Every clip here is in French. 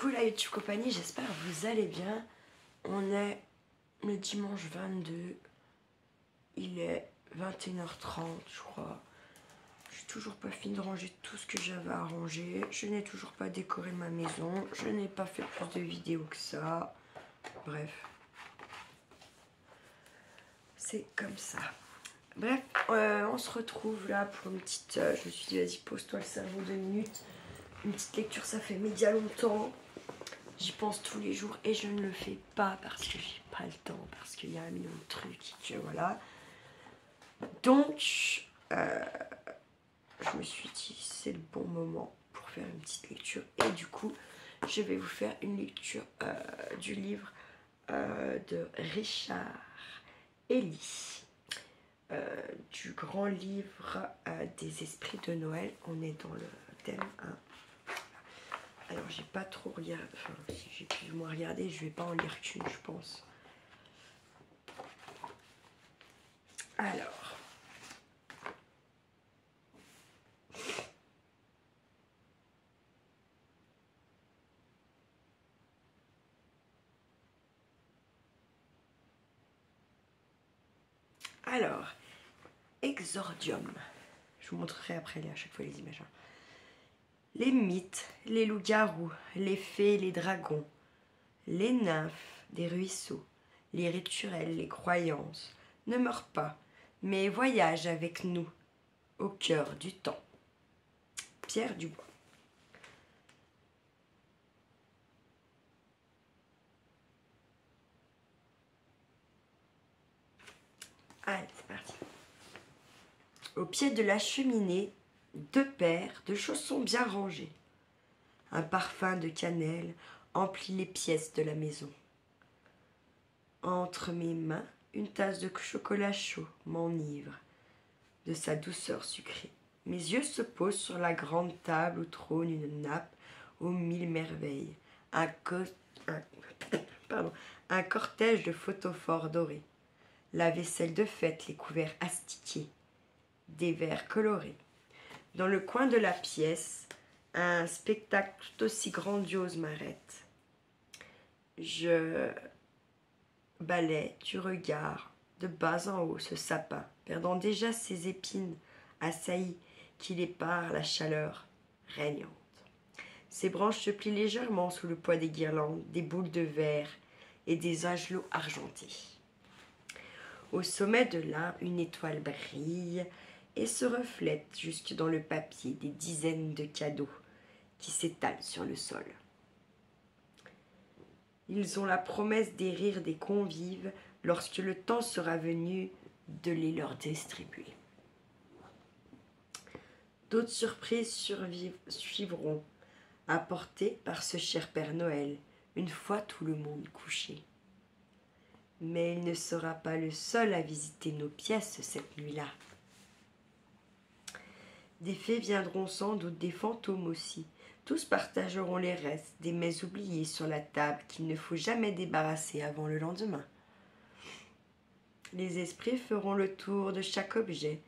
Coucou la YouTube compagnie, j'espère que vous allez bien. On est le dimanche 22, il est 21h30 je crois. Je n'ai toujours pas fini de ranger tout ce que j'avais à ranger. Je n'ai toujours pas décoré ma maison. Je n'ai pas fait plus de vidéos que ça. Bref. C'est comme ça. Bref, on se retrouve là pour une petite... je me suis dit, vas-y, pose-toi le cerveau 2 minutes. Une petite lecture, ça fait méga longtemps. J'y pense tous les jours et je ne le fais pas parce que j'ai pas le temps, parce qu'il y a un million de trucs et que voilà. Donc, je me suis dit, c'est le bon moment pour faire une petite lecture. Et du coup, je vais vous faire une lecture du livre de Richard Élie. Du grand livre des esprits de Noël. On est dans le thème 1. Alors j'ai pas trop regardé, enfin si j'ai plus ou moins regardé, je vais pas en lire qu'une je pense. Alors, Exordium. Je vous montrerai après à chaque fois les images. Les mythes, les loups-garous, les fées, les dragons, les nymphes des ruisseaux, les rituels, les croyances ne meurent pas, mais voyagent avec nous au cœur du temps. Pierre Dubois. Allez, c'est parti. Au pied de la cheminée, 2 paires de chaussons bien rangés. Un parfum de cannelle emplit les pièces de la maison. Entre mes mains, une tasse de chocolat chaud m'enivre de sa douceur sucrée. Mes yeux se posent sur la grande table où trône une nappe aux 1000 merveilles. Un cortège de photophores dorés. La vaisselle de fête, les couverts astiqués. Des verres colorés. Dans le coin de la pièce, un spectacle tout aussi grandiose m'arrête. Je balaie du regard de bas en haut ce sapin, perdant déjà ses épines assaillies qui les parent la chaleur régnante. Ses branches se plient légèrement sous le poids des guirlandes, des boules de verre et des angelots argentés. Au sommet de l'arbre, une étoile brille et se reflète jusque dans le papier des dizaines de cadeaux qui s'étalent sur le sol. Ils ont la promesse des rires des convives lorsque le temps sera venu de les leur distribuer. D'autres surprises suivront, apportées par ce cher Père Noël, une fois tout le monde couché. Mais il ne sera pas le seul à visiter nos pièces cette nuit-là. Des fées viendront sans doute, des fantômes aussi. Tous partageront les restes des mets oubliés sur la table qu'il ne faut jamais débarrasser avant le lendemain. Les esprits feront le tour de chaque objet,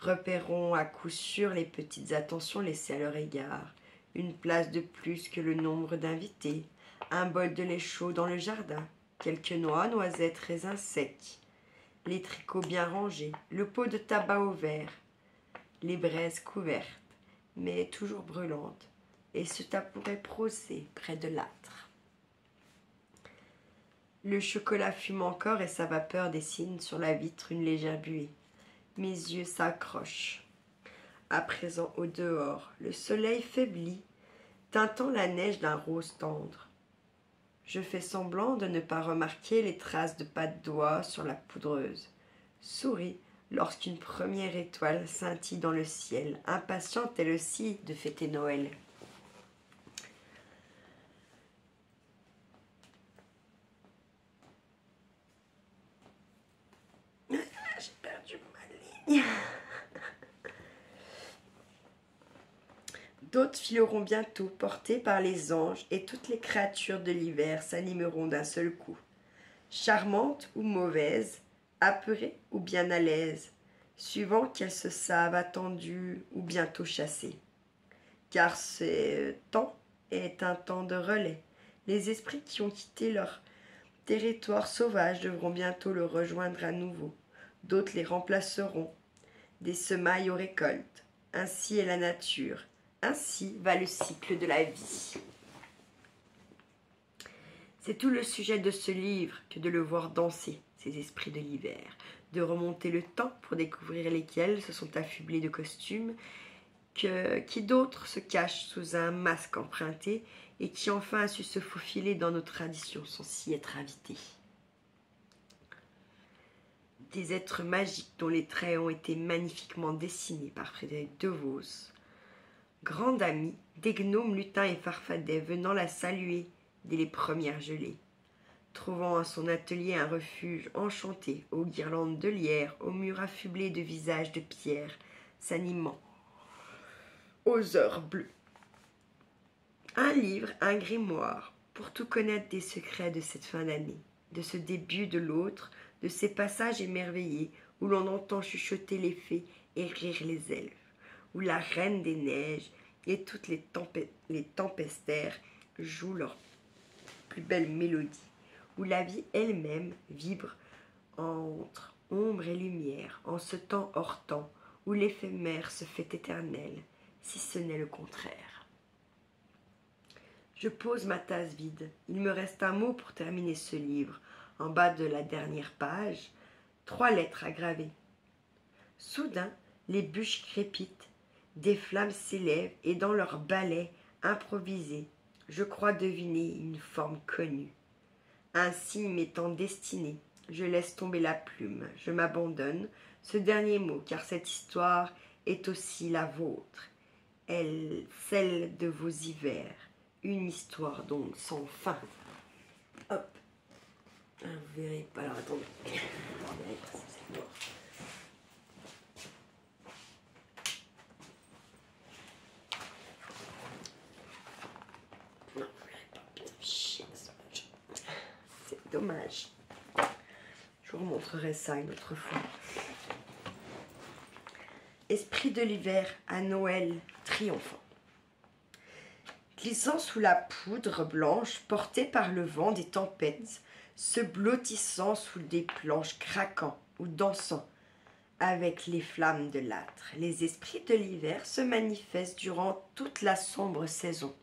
repéreront à coup sûr les petites attentions laissées à leur égard, une place de plus que le nombre d'invités, un bol de lait chaud dans le jardin, quelques noix, noisettes, raisins secs, les tricots bien rangés, le pot de tabac au vert, les braises couvertes, mais toujours brûlantes, et ce tabouret prosé près de l'âtre. Le chocolat fume encore et sa vapeur dessine sur la vitre une légère buée. Mes yeux s'accrochent. À présent au dehors, le soleil faiblit, teintant la neige d'un rose tendre. Je fais semblant de ne pas remarquer les traces de pas de doigts sur la poudreuse. Souris lorsqu'une première étoile scintille dans le ciel, impatiente elle aussi de fêter Noël. J'ai perdu ma ligne. D'autres fileront bientôt, portés par les anges, et toutes les créatures de l'hiver s'animeront d'un seul coup. Charmantes ou mauvaises, apeurées ou bien à l'aise, suivant qu'elles se savent attendues ou bientôt chassées. Car ce temps est un temps de relais. Les esprits qui ont quitté leur territoire sauvage devront bientôt le rejoindre à nouveau. D'autres les remplaceront. Des semailles aux récoltes. Ainsi est la nature. Ainsi va le cycle de la vie. C'est tout le sujet de ce livre que de le voir danser, ces esprits de l'hiver, de remonter le temps pour découvrir lesquels se sont affublés de costumes, qui d'autres se cachent sous un masque emprunté et qui enfin a su se faufiler dans nos traditions sans s'y être invités. Des êtres magiques dont les traits ont été magnifiquement dessinés par Frédéric Devos, grande amie des gnomes, lutins et farfadets venant la saluer dès les premières gelées, trouvant à son atelier un refuge enchanté aux guirlandes de lierre, aux murs affublés de visages de pierre, s'animant aux heures bleues. Un livre, un grimoire, pour tout connaître des secrets de cette fin d'année, de ce début de l'autre, de ces passages émerveillés où l'on entend chuchoter les fées et rire les elfes, où la reine des neiges et toutes les tempestaires jouent leur plus belle mélodie, où la vie elle-même vibre entre ombre et lumière, en ce temps hors temps, où l'éphémère se fait éternel, si ce n'est le contraire. Je pose ma tasse vide. Il me reste un mot pour terminer ce livre. En bas de la dernière page, 3 lettres à graver. Soudain, les bûches crépitent, des flammes s'élèvent et dans leur balai improvisé, je crois deviner une forme connue. Ainsi m'étant destiné, je laisse tomber la plume, je m'abandonne, ce dernier mot, car cette histoire est aussi la vôtre, elle, celle de vos hivers, une histoire donc sans fin. Hop, vous verrez pas, alors attendez, vous verrez pas si c'est mort. Non, vous verrez pas, putain, chier, c'est dommage. Je vous remontrerai ça une autre fois. Esprit de l'hiver à Noël triomphant. Glissant sous la poudre blanche, portée par le vent des tempêtes, se blottissant sous des planches craquant ou dansant avec les flammes de l'âtre, les esprits de l'hiver se manifestent durant toute la sombre saison.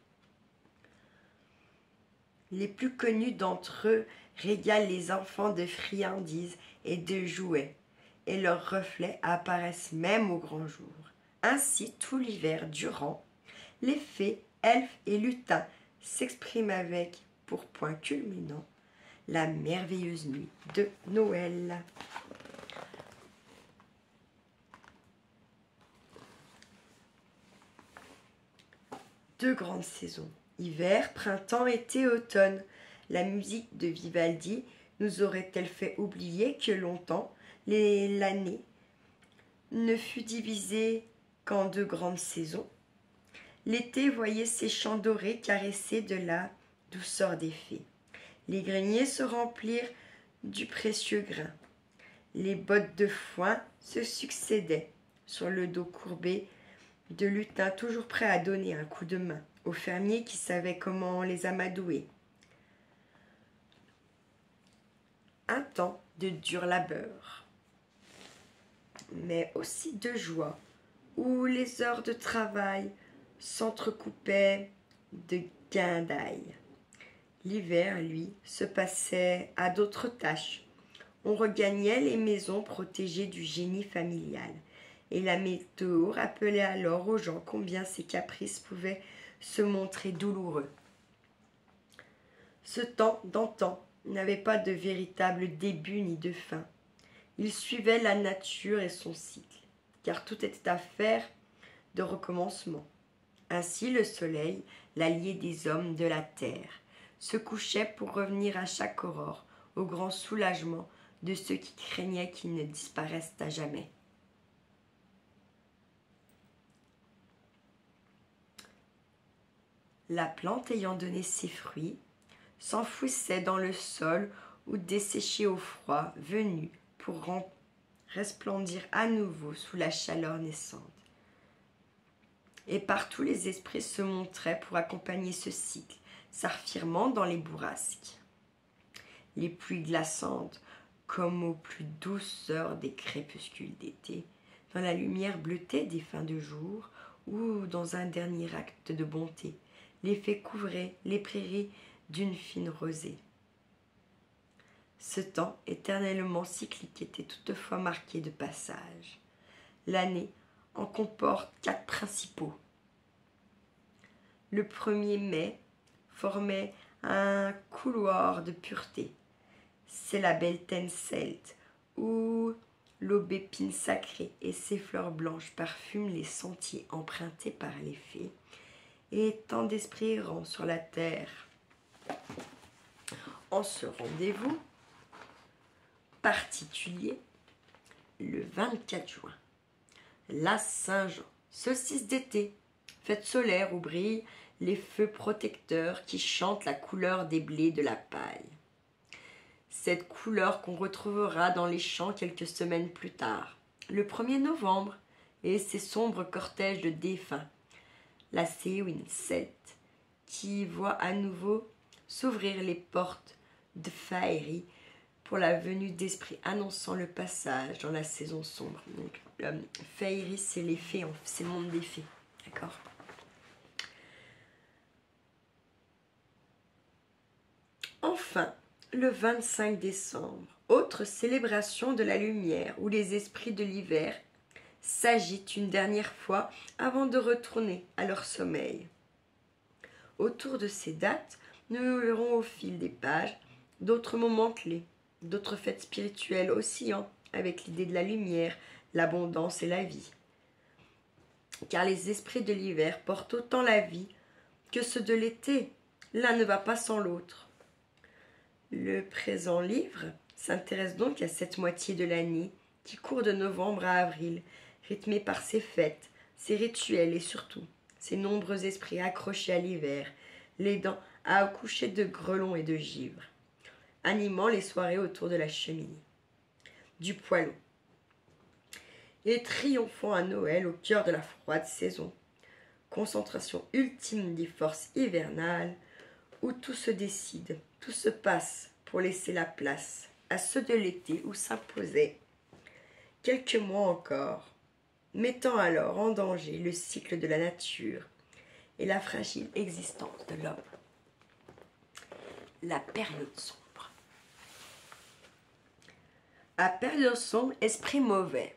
Les plus connus d'entre eux régalent les enfants de friandises et de jouets, et leurs reflets apparaissent même au grand jour. Ainsi, tout l'hiver durant, les fées, elfes et lutins s'expriment avec, pour point culminant, la merveilleuse nuit de Noël. Deux grandes saisons, hiver, printemps, été, automne. La musique de Vivaldi nous aurait-elle fait oublier que longtemps l'année ne fut divisée qu'en 2 grandes saisons? L'été voyait ses champs dorés caressés de la douceur des fées. Les greniers se remplirent du précieux grain. Les bottes de foin se succédaient sur le dos courbé de lutins toujours prêts à donner un coup de main aux fermiers qui savaient comment les amadouer. Un temps de dur labeur, mais aussi de joie, où les heures de travail s'entrecoupaient de guindailles. L'hiver, lui, se passait à d'autres tâches. On regagnait les maisons protégées du génie familial, et la météo rappelait alors aux gens combien ces caprices pouvaient se montrer douloureux. Ce temps d'antan n'avait pas de véritable début ni de fin. Il suivait la nature et son cycle, car tout était affaire de recommencement. Ainsi le soleil, l'allié des hommes de la terre, se couchait pour revenir à chaque aurore, au grand soulagement de ceux qui craignaient qu'ils ne disparaissent à jamais. La plante ayant donné ses fruits, s'enfouissait dans le sol ou desséchait au froid, venu pour resplendir à nouveau sous la chaleur naissante. Et partout les esprits se montraient pour accompagner ce cycle, s'affirmant dans les bourrasques. Les pluies glaçantes, comme aux plus douces heures des crépuscules d'été, dans la lumière bleutée des fins de jour, ou dans un dernier acte de bonté, les fées couvraient les prairies d'une fine rosée. Ce temps éternellement cyclique était toutefois marqué de passages. L'année en comporte 4 principaux. Le 1er mai formait un couloir de pureté. C'est la belle Tenselt, où l'aubépine sacrée et ses fleurs blanches parfument les sentiers empruntés par les fées, et tant d'esprits errants sur la terre. En ce rendez-vous particulier, le 24 juin, la Saint-Jean, solstice d'été, fête solaire où brillent les feux protecteurs qui chantent la couleur des blés de la paille. Cette couleur qu'on retrouvera dans les champs quelques semaines plus tard, le 1er novembre, et ses sombres cortèges de défunts, la Séwin Celt, qui voit à nouveau s'ouvrir les portes de Faerie pour la venue d'esprits annonçant le passage dans la saison sombre. Donc, Faerie, c'est les fées, c'est le monde des fées, d'accord ? Enfin, le 25 décembre, autre célébration de la lumière où les esprits de l'hiver s'agitent une dernière fois avant de retourner à leur sommeil. Autour de ces dates, nous verrons au fil des pages d'autres moments clés, d'autres fêtes spirituelles oscillant avec l'idée de la lumière, l'abondance et la vie. Car les esprits de l'hiver portent autant la vie que ceux de l'été. L'un ne va pas sans l'autre. Le présent livre s'intéresse donc à cette moitié de l'année qui court de novembre à avril, rythmée par ses fêtes, ses rituels et surtout ses nombreux esprits accrochés à l'hiver, l'aidant à accoucher de grelons et de givre, animant les soirées autour de la cheminée, du poêlon, et triomphant à Noël au cœur de la froide saison, concentration ultime des forces hivernales, où tout se décide, tout se passe pour laisser la place à ceux de l'été où s'imposaient quelques mois encore, mettant alors en danger le cycle de la nature et la fragile existence de l'homme. La période sombre. À période sombre, esprit mauvais.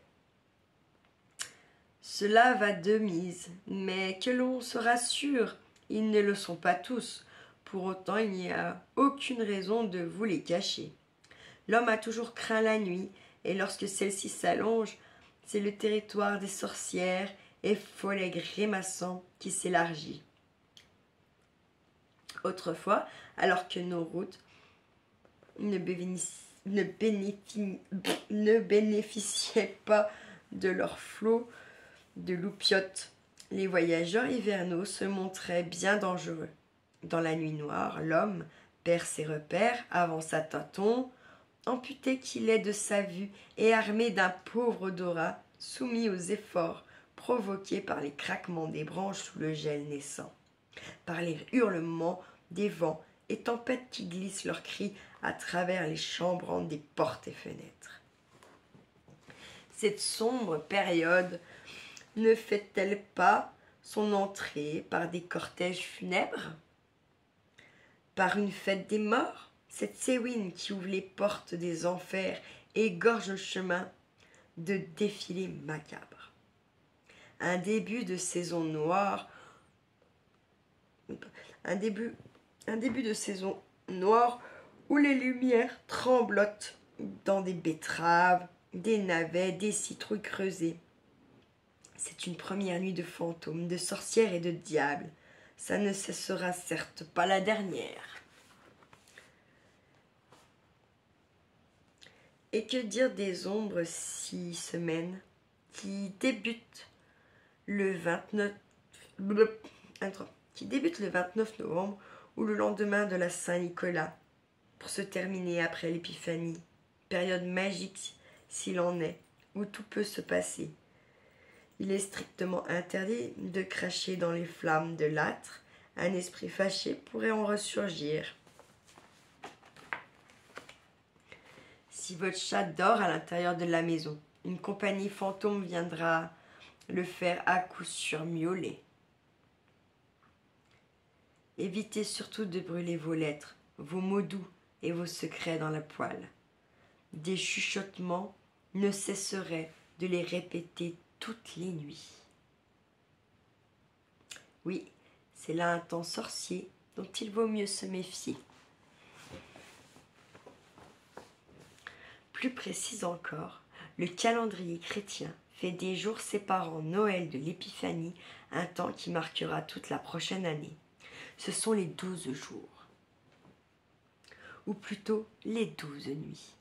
Cela va de mise, mais que l'on se rassure, ils ne le sont pas tous. Pour autant, il n'y a aucune raison de vous les cacher. L'homme a toujours craint la nuit, et lorsque celle-ci s'allonge, c'est le territoire des sorcières et follets grimaçants qui s'élargit. Autrefois, alors que nos routes ne bénéficiaient pas de leur flot de loupiottes, les voyageurs hivernaux se montraient bien dangereux. Dans la nuit noire, l'homme perd ses repères, avance à tâtons, amputé qu'il est de sa vue et armé d'un pauvre odorat, soumis aux efforts provoqués par les craquements des branches sous le gel naissant, par les hurlements des vents et tempêtes qui glissent leurs cris à travers les chambranles des portes et fenêtres. Cette sombre période ne fait-elle pas son entrée par des cortèges funèbres, par une fête des morts, cette Séwin qui ouvre les portes des enfers et égorge le chemin de défilés macabres. Un début de saison noire, où les lumières tremblotent dans des betteraves, des navets, des citrouilles creusées. C'est une première nuit de fantômes, de sorcières et de diables. Ça ne sera certes pas la dernière. Et que dire des ombres 6 semaines qui débutent le 29 novembre ou le lendemain de la Saint-Nicolas pour se terminer après l'épiphanie, période magique s'il en est, où tout peut se passer. Il est strictement interdit de cracher dans les flammes de l'âtre. Un esprit fâché pourrait en ressurgir. Si votre chat dort à l'intérieur de la maison, une compagnie fantôme viendra le faire à coup sûr miauler. Évitez surtout de brûler vos lettres, vos mots doux et vos secrets dans la poêle. Des chuchotements ne cesseraient de les répéter toutes les nuits. Oui, c'est là un temps sorcier dont il vaut mieux se méfier. Plus précis encore, le calendrier chrétien fait des jours séparant Noël de l'Épiphanie un temps qui marquera toute la prochaine année. Ce sont les 12 jours, ou plutôt les 12 nuits,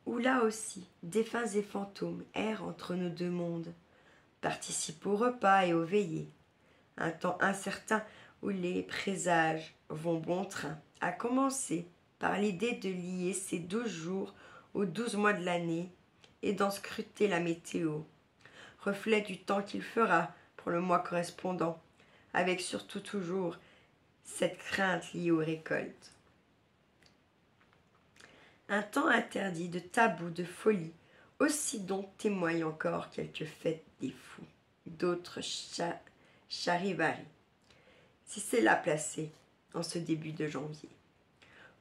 où là aussi, défunts et fantômes errent entre nos deux mondes, participent au repas et aux veillées, un temps incertain où les présages vont bon train, à commencer par l'idée de lier ces 12 jours aux 12 mois de l'année et d'en scruter la météo, reflet du temps qu'il fera pour le mois correspondant, avec surtout toujours cette crainte liée aux récoltes. Un temps interdit de tabous, de folie, aussi dont témoignent encore quelques fêtes des fous, d'autres charivari, si c'est là placé en ce début de janvier.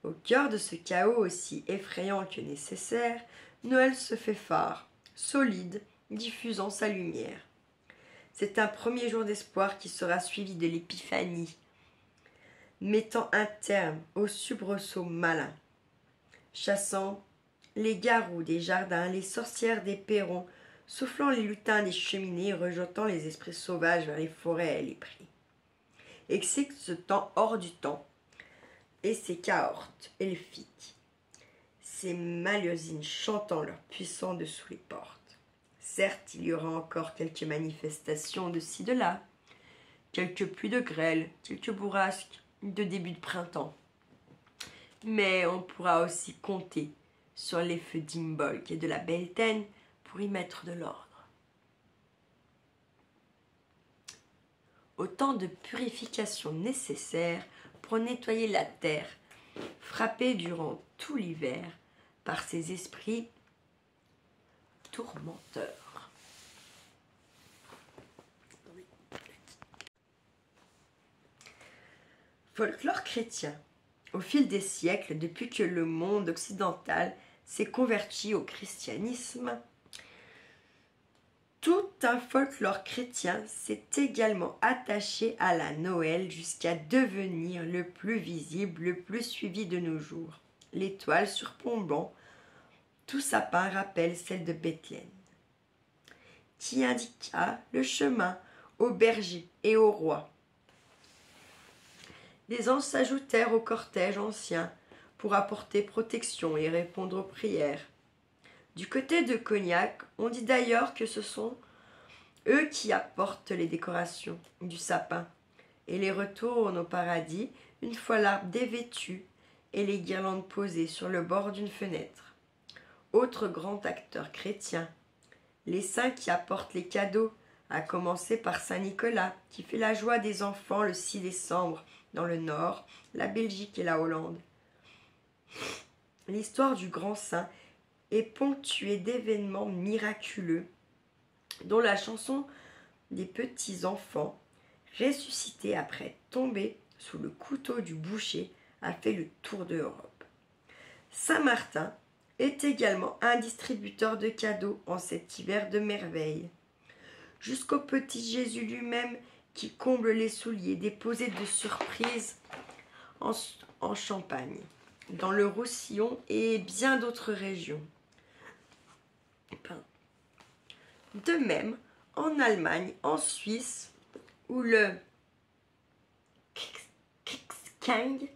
Au cœur de ce chaos aussi effrayant que nécessaire, Noël se fait phare, solide, diffusant sa lumière. C'est un premier jour d'espoir qui sera suivi de l'épiphanie, mettant un terme aux soubresauts malins, chassant les garous des jardins, les sorcières des perrons, soufflant les lutins des cheminées, rejetant les esprits sauvages vers les forêts et les prés. Excite ce temps hors du temps, et ses caortes elfiques, ces maliousines chantant leur puissant dessous les portes. Certes, il y aura encore quelques manifestations de ci de là, quelques pluies de grêle, quelques bourrasques de début de printemps. Mais on pourra aussi compter sur les feux d'Imbolc et de la Beltane pour y mettre de l'ordre. Autant de purifications nécessaires pour nettoyer la terre, frappée durant tout l'hiver par ces esprits tourmenteurs. Folklore chrétien. Au fil des siècles, depuis que le monde occidental s'est converti au christianisme, tout un folklore chrétien s'est également attaché à la Noël jusqu'à devenir le plus visible, le plus suivi de nos jours. L'étoile surplombant tout sapin rappelle celle de Bethléem, qui indiqua le chemin aux bergers et aux rois. Les anges s'ajoutèrent au cortège ancien pour apporter protection et répondre aux prières. Du côté de Cognac, on dit d'ailleurs que ce sont eux qui apportent les décorations du sapin et les retournent au paradis une fois l'arbre dévêtu et les guirlandes posées sur le bord d'une fenêtre. Autre grand acteur chrétien, les saints qui apportent les cadeaux, à commencer par Saint Nicolas, qui fait la joie des enfants le 6 décembre dans le Nord, la Belgique et la Hollande. L'histoire du grand saint est ponctuée d'événements miraculeux, dont la chanson des petits enfants, ressuscités après tomber sous le couteau du boucher, a fait le tour de l'Europe. Saint Martin est également un distributeur de cadeaux en cet hiver de merveilles, jusqu'au petit Jésus lui-même qui comble les souliers déposés de surprise en Champagne, dans le Roussillon et bien d'autres régions. De même, en Allemagne, en Suisse, où le Kriegsking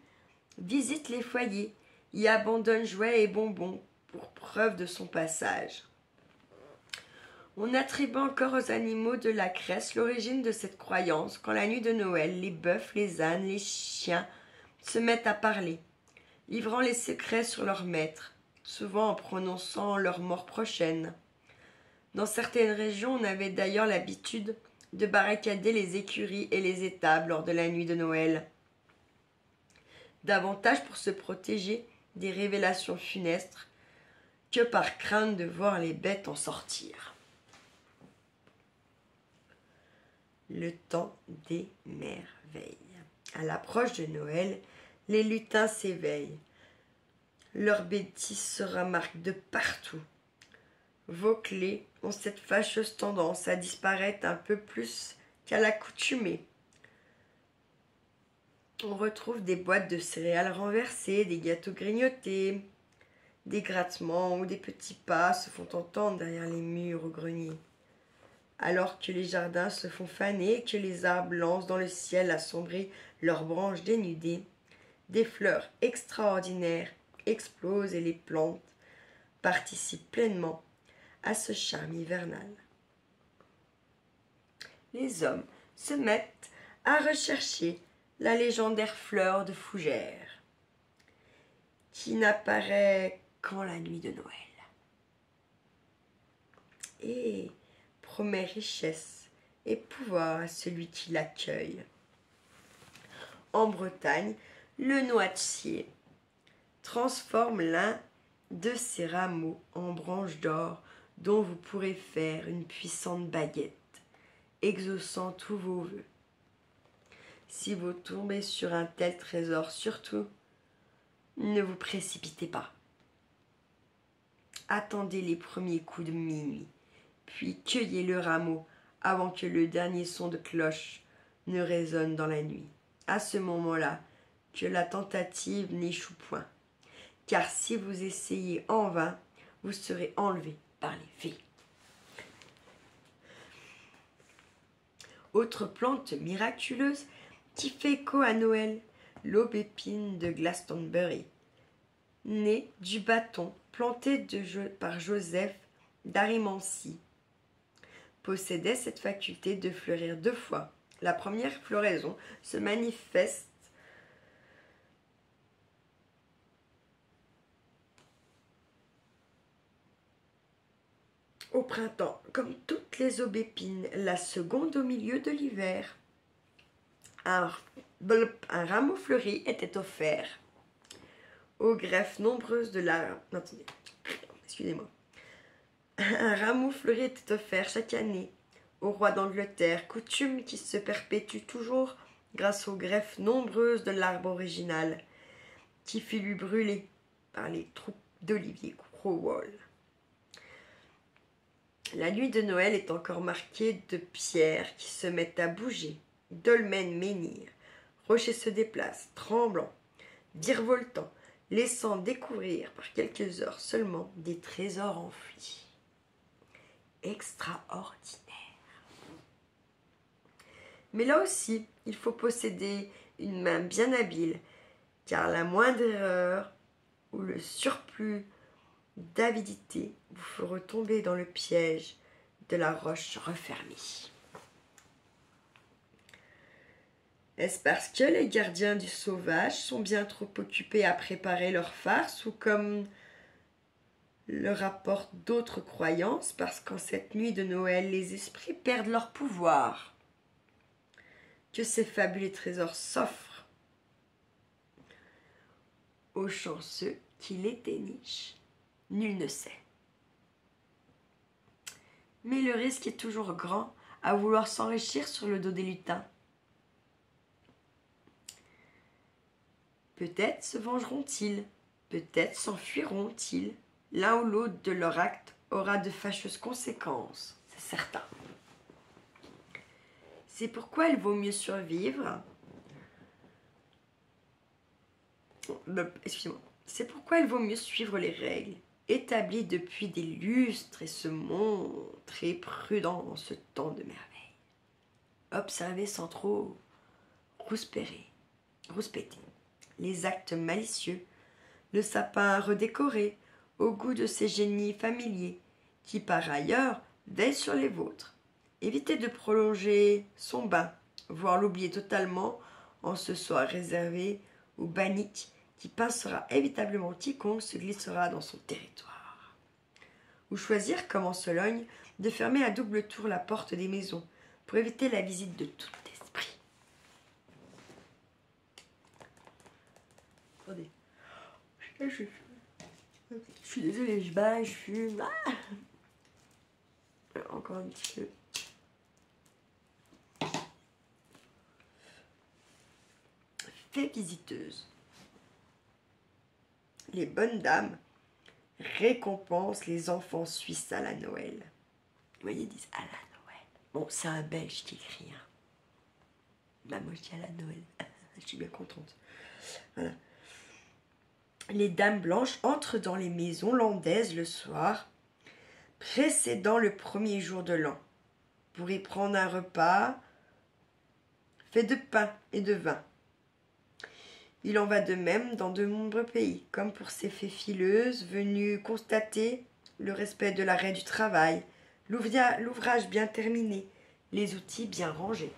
visite les foyers, y abandonne jouets et bonbons pour preuve de son passage. On attribue encore aux animaux de la Grèce l'origine de cette croyance quand la nuit de Noël, les bœufs, les ânes, les chiens se mettent à parler, livrant les secrets sur leur maître, souvent en prononçant leur mort prochaine. Dans certaines régions, on avait d'ailleurs l'habitude de barricader les écuries et les étables lors de la nuit de Noël, davantage pour se protéger des révélations funestes que par crainte de voir les bêtes en sortir. Le temps des merveilles. À l'approche de Noël, les lutins s'éveillent. Leur bêtise se remarque de partout. Vos clés ont cette fâcheuse tendance à disparaître un peu plus qu'à l'accoutumée. On retrouve des boîtes de céréales renversées, des gâteaux grignotés, des grattements ou des petits pas se font entendre derrière les murs au grenier. Alors que les jardins se font faner et que les arbres lancent dans le ciel assombri leurs branches dénudées, des fleurs extraordinaires explosent et les plantes participent pleinement à ce charme hivernal. Les hommes se mettent à rechercher la légendaire fleur de fougère, qui n'apparaît qu'en la nuit de Noël, et promet richesse et pouvoir à celui qui l'accueille. En Bretagne, le noisetier transforme l'un de ses rameaux en branches d'or dont vous pourrez faire une puissante baguette, exaucant tous vos vœux. Si vous tombez sur un tel trésor, surtout, ne vous précipitez pas. Attendez les premiers coups de minuit, puis cueillez le rameau avant que le dernier son de cloche ne résonne dans la nuit. À ce moment-là, que la tentative n'échoue point, car si vous essayez en vain, vous serez enlevé par les fées. Autre plante miraculeuse qui fait écho à Noël, l'aubépine de Glastonbury, née du bâton planté par Joseph d'Arimathie, possédait cette faculté de fleurir 2 fois. La première floraison se manifeste au printemps, comme toutes les aubépines, la seconde au milieu de l'hiver. Un rameau fleuri était offert aux greffes nombreuses de la... Non, attendez, excusez-moi. Un rameau fleuri était offert chaque année au roi d'Angleterre, coutume qui se perpétue toujours grâce aux greffes nombreuses de l'arbre original, qui fut lui brûlé par les troupes d'Olivier Cromwell. La nuit de Noël est encore marquée de pierres qui se mettent à bouger, dolmens menhir, rochers se déplacent, tremblants, virevoltant, laissant découvrir par quelques heures seulement des trésors enfouis. Extraordinaire. Mais là aussi, il faut posséder une main bien habile, car la moindre erreur ou le surplus d'avidité vous fera tomber dans le piège de la roche refermée. Est-ce parce que les gardiens du sauvage sont bien trop occupés à préparer leur farce, ou comme le rapportent d'autres croyances, parce qu'en cette nuit de Noël, les esprits perdent leur pouvoir, que ces fabuleux trésors s'offrent aux chanceux qui les dénichent? Nul ne sait. Mais le risque est toujours grand à vouloir s'enrichir sur le dos des lutins. Peut-être se vengeront-ils, peut-être s'enfuiront-ils. L'un ou l'autre de leur acte aura de fâcheuses conséquences, c'est certain. C'est pourquoi il vaut mieux survivre. C'est pourquoi il vaut mieux suivre les règles établies depuis des lustres et se montrer prudent en ce temps de merveille. Observer sans trop rouspéter les actes malicieux, le sapin redécoré au goût de ces génies familiers qui par ailleurs veillent sur les vôtres. Évitez de prolonger son bain, voire l'oublier totalement en ce soir réservé au bannique qui pincera évitablement quiconque se glissera dans son territoire. Ou choisir, comme en Sologne, de fermer à double tour la porte des maisons pour éviter la visite de tout esprit. Attendez. Je suis désolée, je bats, je fume. Ah, encore un petit peu. Fée visiteuse. Les bonnes dames récompensent les enfants suisses à la Noël. Vous voyez, ils disent à la Noël. Bon, c'est un Belge qui écrit. Hein. Bah, moi, je dis à la Noël. Je suis bien contente. Voilà. Les dames blanches entrent dans les maisons landaises le soir, précédant le premier jour de l'an, pour y prendre un repas fait de pain et de vin. Il en va de même dans de nombreux pays, comme pour ces fées fileuses venues constater le respect de l'arrêt du travail, l'ouvrage bien terminé, les outils bien rangés.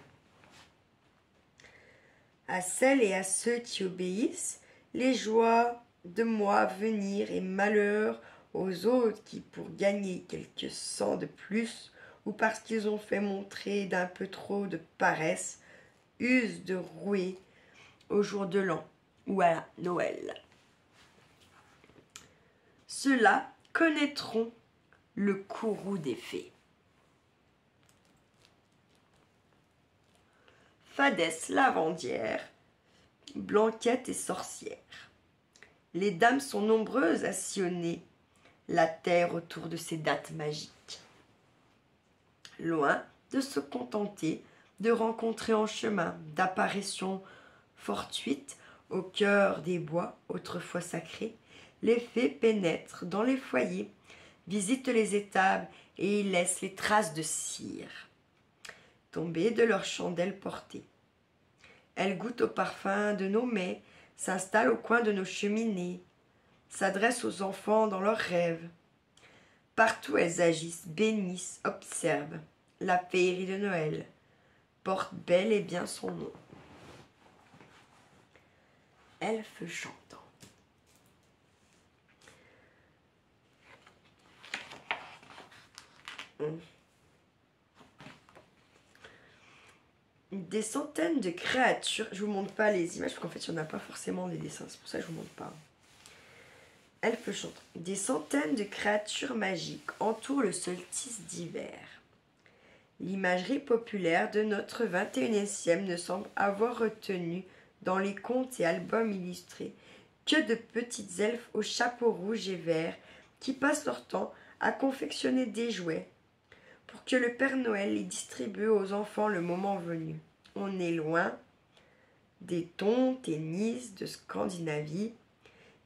À celles et à ceux qui obéissent, les joies de moi venir et malheur aux autres qui, pour gagner quelques cents de plus, ou parce qu'ils ont fait montrer d'un peu trop de paresse, usent de rouer au jour de l'an ou à Noël. Ceux-là connaîtront le courroux des fées. Fadesse lavandière, Blanquette et sorcière. Les dames sont nombreuses à sillonner la terre autour de ces dates magiques. Loin de se contenter de rencontrer en chemin d'apparitions fortuites au cœur des bois autrefois sacrés, les fées pénètrent dans les foyers, visitent les étables et y laissent les traces de cire tomber de leurs chandelles portées. Elles goûtent au parfum de nos mets, s'installent au coin de nos cheminées, s'adressent aux enfants dans leurs rêves. Partout elles agissent, bénissent, observent. La féerie de Noël porte bel et bien son nom. Elfe chantant. Des centaines de créatures. Je vous montre pas les images parce qu'en fait il n'y en a pas forcément des dessins, c'est pour ça que je vous montre pas. Elfe chantant. Des centaines de créatures magiques entourent le solstice d'hiver. L'imagerie populaire de notre 21e siècle ne semble avoir retenu dans les contes et albums illustrés que de petites elfes aux chapeaux rouges et verts qui passent leur temps à confectionner des jouets pour que le Père Noël les distribue aux enfants le moment venu. On est loin des tontes et nises de Scandinavie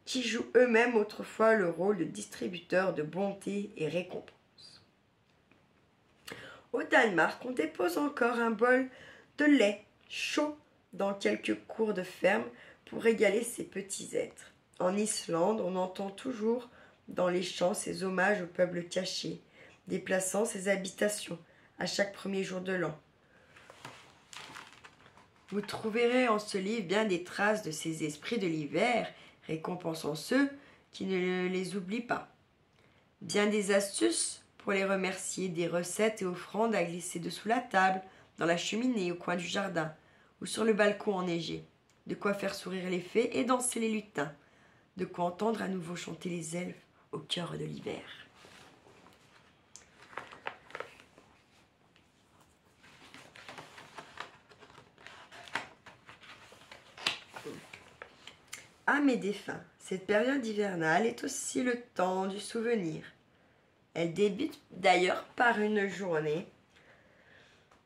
qui jouent eux-mêmes autrefois le rôle de distributeurs de bonté et récompenses. Au Danemark, on dépose encore un bol de lait chaud dans quelques cours de ferme pour régaler ces petits êtres. En Islande, on entend toujours dans les champs ces hommages au peuple caché, déplaçant ses habitations à chaque premier jour de l'an. Vous trouverez en ce livre bien des traces de ces esprits de l'hiver, récompensant ceux qui ne les oublient pas. Bien des astuces pour les remercier, des recettes et offrandes à glisser dessous la table, dans la cheminée, au coin du jardin, ou sur le balcon enneigé. De quoi faire sourire les fées et danser les lutins. De quoi entendre à nouveau chanter les elfes au cœur de l'hiver. À mes défunts, cette période hivernale est aussi le temps du souvenir. Elle débute d'ailleurs par une journée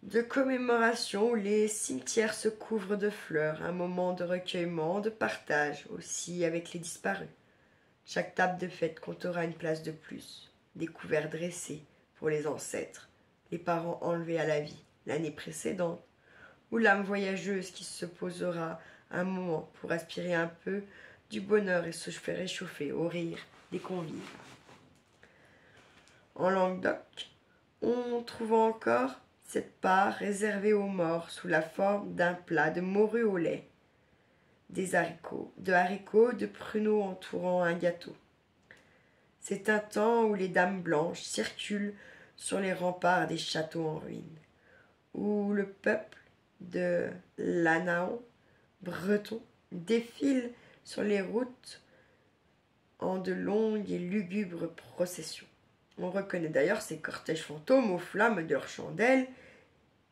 de commémoration où les cimetières se couvrent de fleurs, un moment de recueillement, de partage aussi avec les disparus. Chaque table de fête comptera une place de plus, des couverts dressés pour les ancêtres, les parents enlevés à la vie l'année précédente, ou l'âme voyageuse qui se posera un moment pour aspirer un peu du bonheur et se faire réchauffer au rire des convives. En Languedoc, on trouve encore cette part réservée aux morts sous la forme d'un plat de morue au lait, des haricots, de pruneaux entourant un gâteau. C'est un temps où les dames blanches circulent sur les remparts des châteaux en ruine, où le peuple de l'Anaon breton défile sur les routes en de longues et lugubres processions. On reconnaît d'ailleurs ces cortèges fantômes aux flammes de leurs chandelles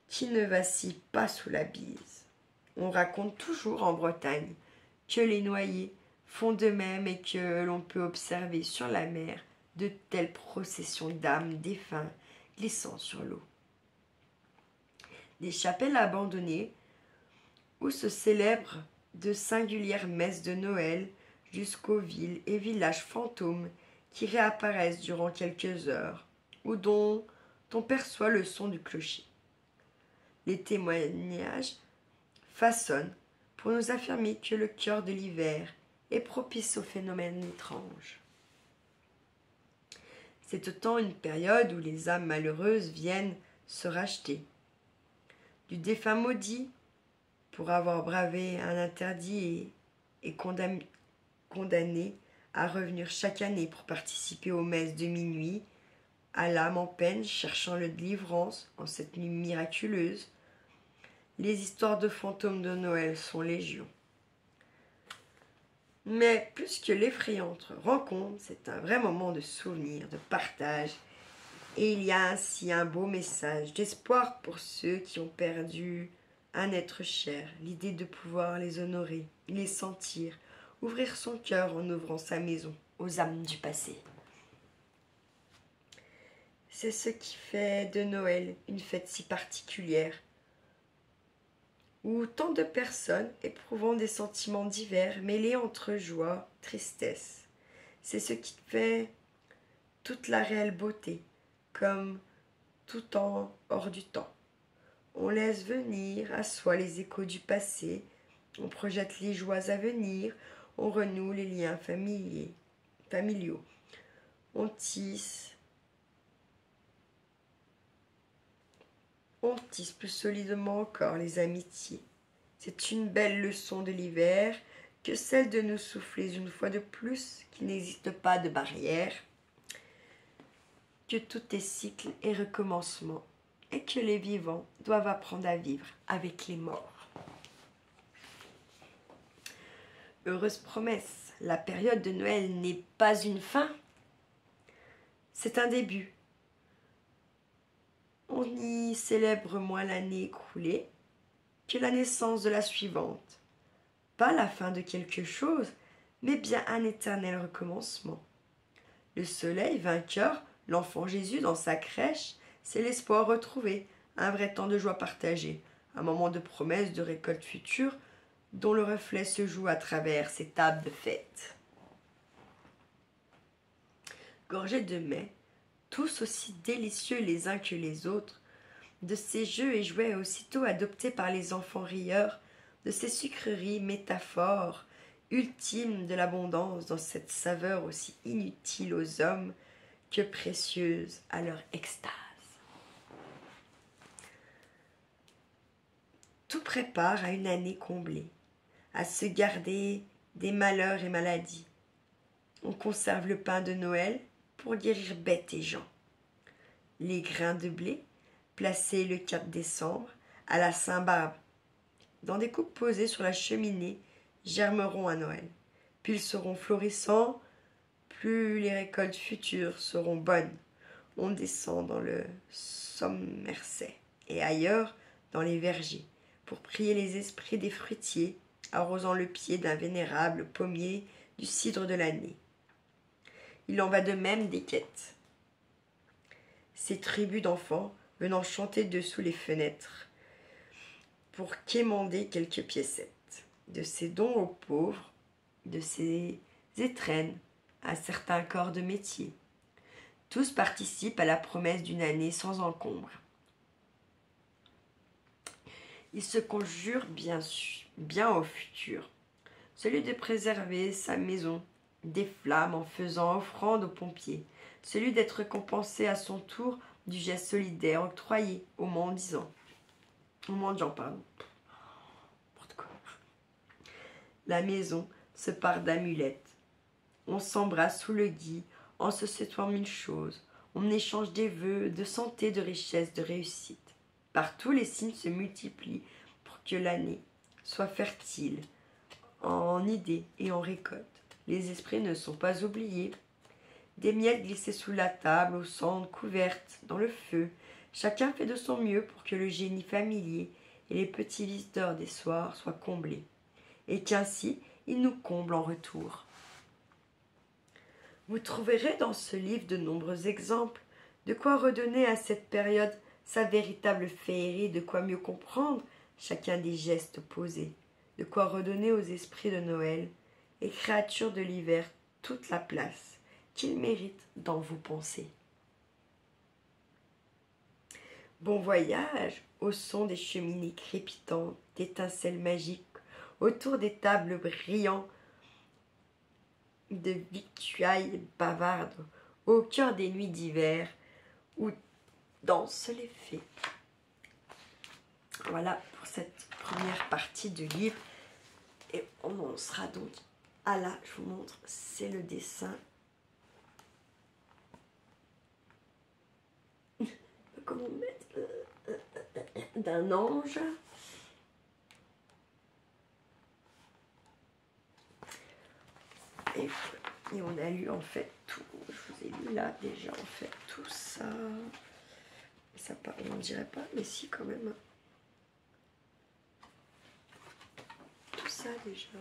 qui ne vacillent pas sous la bise. On raconte toujours en Bretagne que les noyés font de même et que l'on peut observer sur la mer de telles processions d'âmes défunts glissant sur l'eau. Des chapelles abandonnées où se célèbrent de singulières messes de Noël jusqu'aux villes et villages fantômes qui réapparaissent durant quelques heures ou dont on perçoit le son du clocher. Les témoignages façonnent pour nous affirmer que le cœur de l'hiver est propice aux phénomènes étranges. C'est autant une période où les âmes malheureuses viennent se racheter. Du défunt maudit pour avoir bravé un interdit et condamné à revenir chaque année pour participer aux messes de minuit, à l'âme en peine cherchant le délivrance en cette nuit miraculeuse. Les histoires de fantômes de Noël sont légion. Mais plus que l'effrayante rencontre, c'est un vrai moment de souvenir, de partage. Et il y a ainsi un beau message d'espoir pour ceux qui ont perdu un être cher, l'idée de pouvoir les honorer, les sentir, ouvrir son cœur en ouvrant sa maison aux âmes du passé. C'est ce qui fait de Noël une fête si particulière, où tant de personnes éprouvant des sentiments divers mêlés entre joie, tristesse. C'est ce qui fait toute la réelle beauté, comme tout temps hors du temps. On laisse venir à soi les échos du passé, on projette les joies à venir, on renoue les liens familiaux, on tisse plus solidement encore les amitiés. C'est une belle leçon de l'hiver que celle de nous souffler une fois de plus qu'il n'existe pas de barrière, que tout est cycle et recommencement, et que les vivants doivent apprendre à vivre avec les morts. Heureuse promesse, la période de Noël n'est pas une fin, c'est un début. On y célèbre moins l'année écoulée que la naissance de la suivante. Pas la fin de quelque chose, mais bien un éternel recommencement. Le soleil vainqueur, l'enfant Jésus dans sa crèche, c'est l'espoir retrouvé, un vrai temps de joie partagée, un moment de promesse de récolte future dont le reflet se joue à travers ces tables de fête. Gorgés de mets, tous aussi délicieux les uns que les autres, de ces jeux et jouets aussitôt adoptés par les enfants rieurs, de ces sucreries métaphores ultimes de l'abondance dans cette saveur aussi inutile aux hommes que précieuse à leur extase. Tout prépare à une année comblée, à se garder des malheurs et maladies. On conserve le pain de Noël pour guérir bêtes et gens. Les grains de blé, placés le 4 décembre à la Saint-Barbe, dans des coupes posées sur la cheminée, germeront à Noël. Puis ils seront florissants, plus les récoltes futures seront bonnes. On descend dans le Somerset et ailleurs dans les vergers pour prier les esprits des fruitiers, arrosant le pied d'un vénérable pommier du cidre de l'année. Il en va de même des quêtes. Ces tribus d'enfants venant chanter dessous les fenêtres pour quémander quelques piécettes, de ces dons aux pauvres, de ces étrennes à certains corps de métier. Tous participent à la promesse d'une année sans encombre. Ils se conjurent bien au futur, celui de préserver sa maison des flammes en faisant offrande aux pompiers, celui d'être récompensé à son tour du geste solidaire octroyé aux mendiants. La maison se part d'amulettes. On s'embrasse sous le gui en se souhaitant mille choses. On échange des vœux de santé, de richesse, de réussite. Partout, les signes se multiplient pour que l'année soit fertile en idées et en récoltes. Les esprits ne sont pas oubliés. Des miels glissés sous la table, aux cendres couvertes, dans le feu. Chacun fait de son mieux pour que le génie familier et les petits visiteurs des soirs soient comblés. Et qu'ainsi, ils nous comblent en retour. Vous trouverez dans ce livre de nombreux exemples de quoi redonner à cette période sa véritable féerie, de quoi mieux comprendre chacun des gestes posés, de quoi redonner aux esprits de Noël et créatures de l'hiver toute la place qu'ils méritent dans vos pensées. Bon voyage au son des cheminées crépitantes, d'étincelles magiques, autour des tables brillantes, de victuailles bavardes, au cœur des nuits d'hiver, où dansent les fées. Voilà pour cette première partie du livre. Et on en sera donc à là, je vous montre, c'est le dessin. Comment mettre d'un ange. Et on a lu en fait tout. Je vous ai lu là déjà en fait tout ça. Ça on n'en dirait pas, mais si quand même. Tout ça déjà.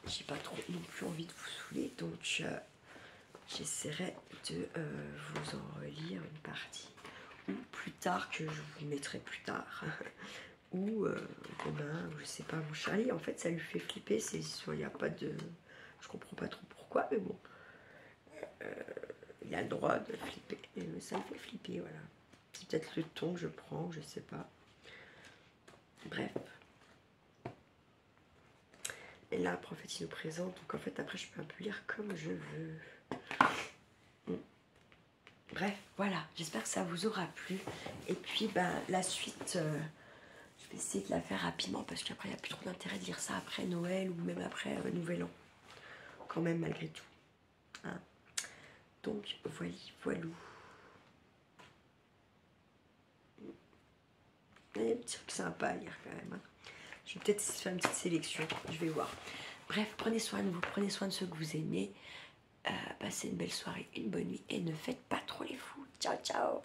J'ai pas trop non plus envie de vous saouler, donc j'essaierai de vous en relire une partie. Ou plus tard, que je vous mettrai plus tard. Ou demain, je sais pas, mon Charlie, en fait, ça lui fait flipper ces histoires. Il n'y a pas de... Je comprends pas trop pourquoi, mais bon. Il a le droit de flipper. Mais ça me fait flipper, voilà. C'est peut-être le ton que je prends, je sais pas. Bref. Et là, en fait, il nous présente. Donc, en fait, après, je peux un peu lire comme je veux. Bref, voilà. J'espère que ça vous aura plu. Et puis, ben, la suite, je vais essayer de la faire rapidement parce qu'après, il n'y a plus trop d'intérêt de lire ça après Noël ou même après Nouvel An. Quand même, malgré tout. Hein. Donc, voilou. Il y a des petits trucs sympas à lire quand même. Hein. Je vais peut-être faire une petite sélection, je vais voir. Bref, prenez soin de vous, prenez soin de ceux que vous aimez. Passez une belle soirée, une bonne nuit et ne faites pas trop les fous. Ciao, ciao!